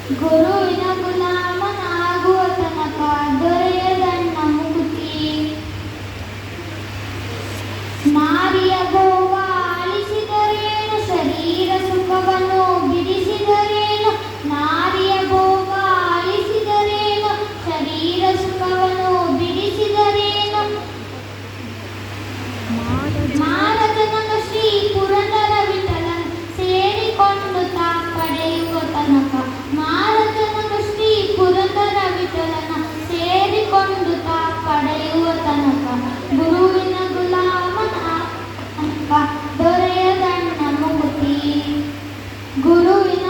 ಗುರುವಿನ ಗುಲಾಮನಾಗುವ ತನಕ ದೊರೆಯದಣ್ಣ ಮುಕ್ತಿ. ನಾರಿಯ ಭೋಗ ಆಲಿಸಿದರೇನು, ಶರೀರ ಸುಖವನ್ನು ಬಿಡಿಸಿದರೇನು. ನಾರಿಯ ಭೋಗ ಆಲಿಸಿದರೇನು, ಶರೀರ ಸುಖವನ್ನು ಬಿಡಿಸಿದರೇನು. ಮಾರತನಕ ಶ್ರೀ ಪುರಂದರ ವಿಠಲನ್ ಸೇರಿಕೊಂಡು ತಾ ಪಡೆಯುವ ತನಕ. ಮಾರತನಕ ಶ್ರೀ ಪುರಂದರ ವಿಠಲನ ಸೇರಿಕೊಂಡು ತಾ ಪಡೆಯುವ ತನಕ. ಗುರುವಿನ ಗುಲಾಮನ ದೊರೆಯದಣ್ಣ ಮುಕ್ತಿ. ಗುರುವಿನ